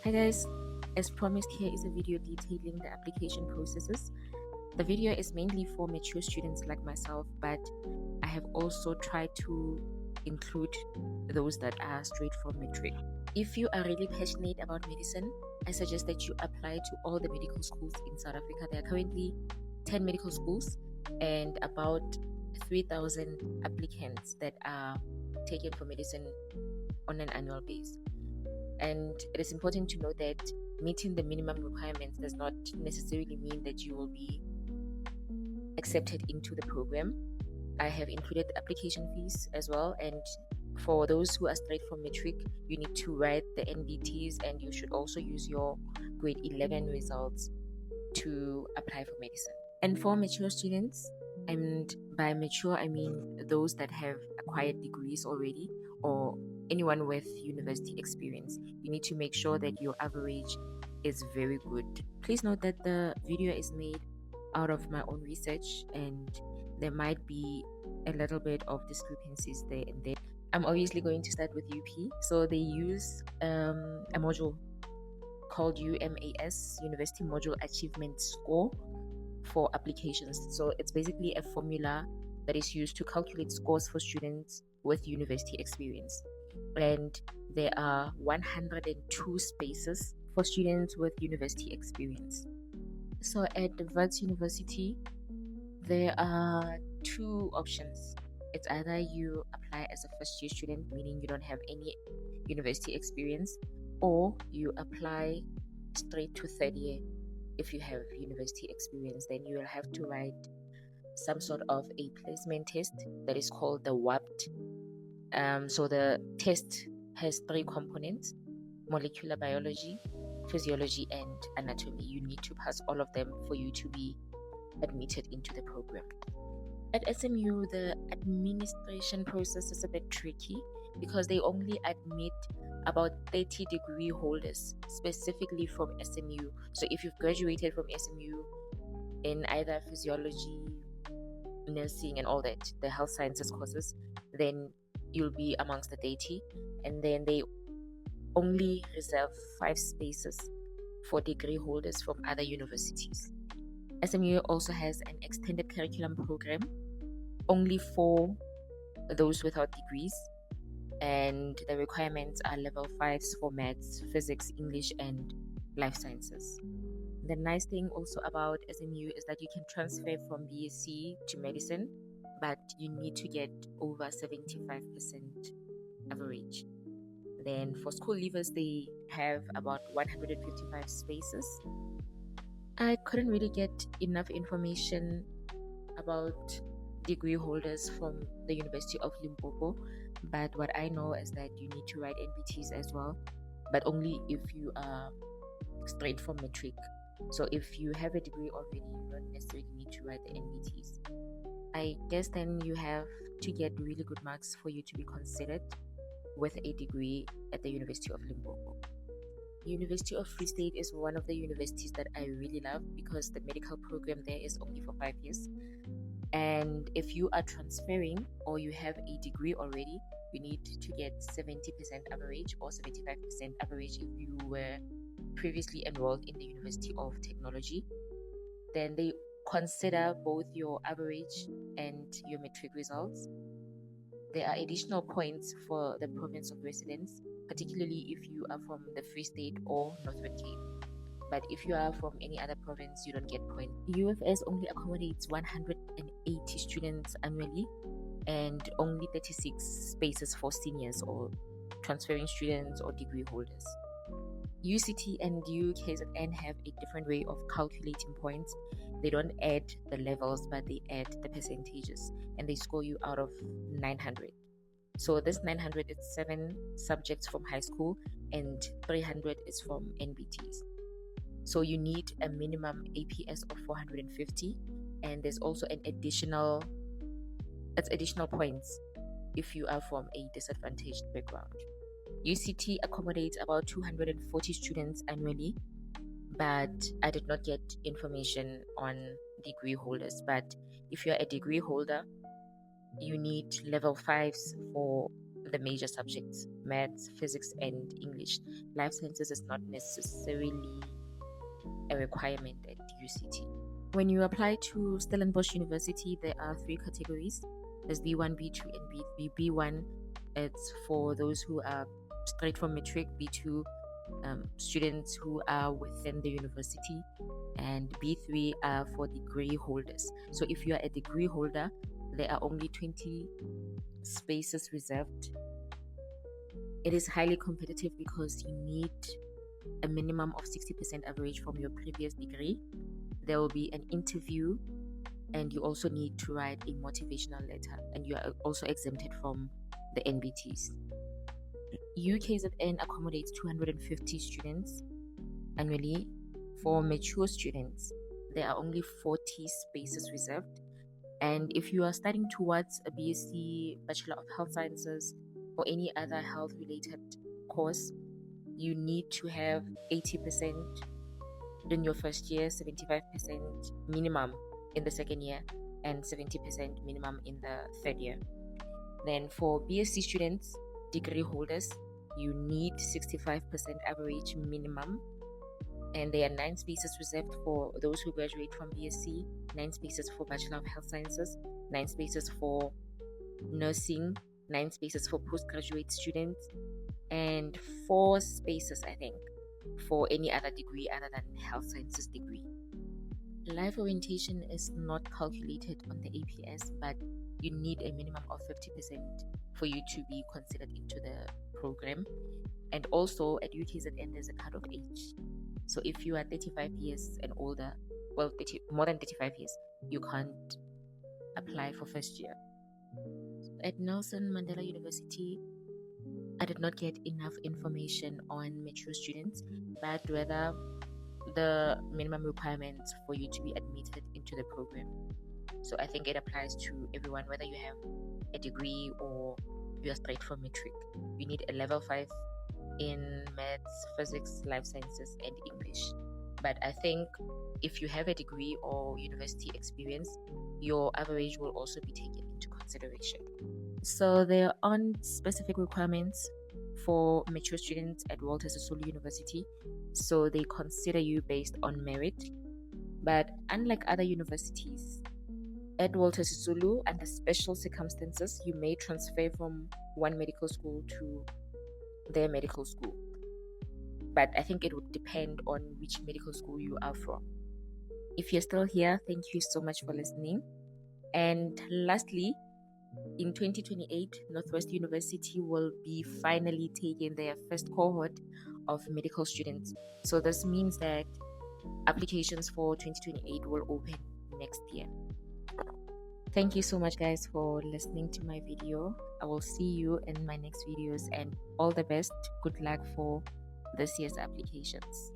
Hi guys, as promised, here is a video detailing the application processes. The video is mainly for mature students like myself, but I have also tried to include those that are straight from matric. If you are really passionate about medicine, I suggest that you apply to all the medical schools in South Africa. There are currently 10 medical schools and about 3,000 applicants that are taken for medicine on an annual basis. And it is important to know that meeting the minimum requirements does not necessarily mean that you will be accepted into the program. I have included the application fees as well, and for those who are straight from matric, you need to write the NBTs, and you should also use your grade 11 results to apply for medicine. And for mature students, and by mature I mean those that have acquired degrees already or anyone with university experience, you need to make sure that your average is very good. Please note that the video is made out of my own research and there might be a little bit of discrepancies there and there. I'm obviously going to start with UP. So they use a module called UMAS, University Module Achievement Score, for applications. So it's basically a formula that is used to calculate scores for students with university experience. And there are 102 spaces for students with university experience. So at the Wits University, there are two options. It's either you apply as a first year student, meaning you don't have any university experience, or you apply straight to third year. If you have university experience, then you will have to write some sort of a placement test that is called the WAPT. So the test has three components: molecular biology, physiology, and anatomy. You need to pass all of them for you to be admitted into the program. At SMU, the administration process is a bit tricky because they only admit about 30 degree holders specifically from SMU. So if you've graduated from SMU in either physiology, nursing and all that, the health sciences courses, then you'll be amongst the 30. And then they only reserve 5 spaces for degree holders from other universities. SMU also has an extended curriculum program only for those without degrees, and the requirements are level 5s for maths, physics, English, and life sciences. The nice thing also about SMU is that you can transfer from BSc to medicine, but you need to get over 75% average. Then for school leavers, they have about 155 spaces. I couldn't really get enough information about degree holders from the University of Limpopo, but what I know is that you need to write NBTs as well, but only if you are straight from matric. So if you have a degree already, you don't necessarily need to write the NBTs. I guess then you have to get really good marks for you to be considered with a degree at the University of Limpopo. University of Free State is one of the universities that I really love because the medical program there is only for 5 years. And if you are transferring or you have a degree already, you need to get 70% average or 75% average if you were previously enrolled in the University of Technology. Then they consider both your average and your matric results. There are additional points for the province of residence, particularly if you are from the Free State or Northern Cape. But if you are from any other province, you don't get points. UFS only accommodates 180 students annually and only 36 spaces for seniors or transferring students or degree holders. UCT and UKZN have a different way of calculating points. They don't add the levels, but they add the percentages, and they score you out of 900. So this 900 is 7 subjects from high school and 300 is from NBTs. So you need a minimum APS of 450, and there's also an additional points if you are from a disadvantaged background. UCT accommodates about 240 students annually, but I did not get information on degree holders. But if you're a degree holder, you need level 5s for the major subjects: maths, physics, and English. Life sciences is not necessarily a requirement at UCT. When you apply to Stellenbosch University, there are 3 categories. There's B1, B2, and B3. B1, it's for those who are straight from matric. B2, students who are within the university, and B3 are for degree holders. So if you are a degree holder, there are only 20 spaces reserved. It is highly competitive because you need a minimum of 60% average from your previous degree. There will be an interview, and you also need to write a motivational letter, and you are also exempted from the NBTs. UKZN accommodates 250 students annually. For mature students, there are only 40 spaces reserved. And if you are studying towards a BSc, Bachelor of Health Sciences, or any other health related course, you need to have 80% in your first year, 75% minimum in the second year, and 70% minimum in the third year. Then for BSc students, degree holders, you need 65% average minimum, and there are 9 spaces reserved for those who graduate from BSc, 9 spaces for Bachelor of Health Sciences, 9 spaces for nursing, 9 spaces for postgraduate students, and 4 spaces, I think, for any other degree other than health sciences degree. Life orientation is not calculated on the APS, but you need a minimum of 50% for you to be considered into the program. And also at UKZN, there's a cutoff age. So if you are 35 years and older, well, more than 35 years, you can't apply for first year. At Nelson Mandela University, I did not get enough information on mature students, but rather the minimum requirements for you to be admitted into the program. So I think it applies to everyone, whether you have a degree or you are straight from matric. You need a level 5 in maths, physics, life sciences, and English. But I think if you have a degree or university experience, your average will also be taken into consideration. So there aren't specific requirements for mature students at Walter Sisulu University, so they consider you based on merit. But unlike other universities, at Walter Sisulu, under special circumstances, you may transfer from one medical school to their medical school. But I think it would depend on which medical school you are from. If you're still here, thank you so much for listening. And lastly, in 2028, Northwest University will be finally taking their first cohort of medical students. So this means that applications for 2028 will open next year. Thank you so much, guys, for listening to my video. I will see you in my next videos, and all the best. Good luck for this year's applications.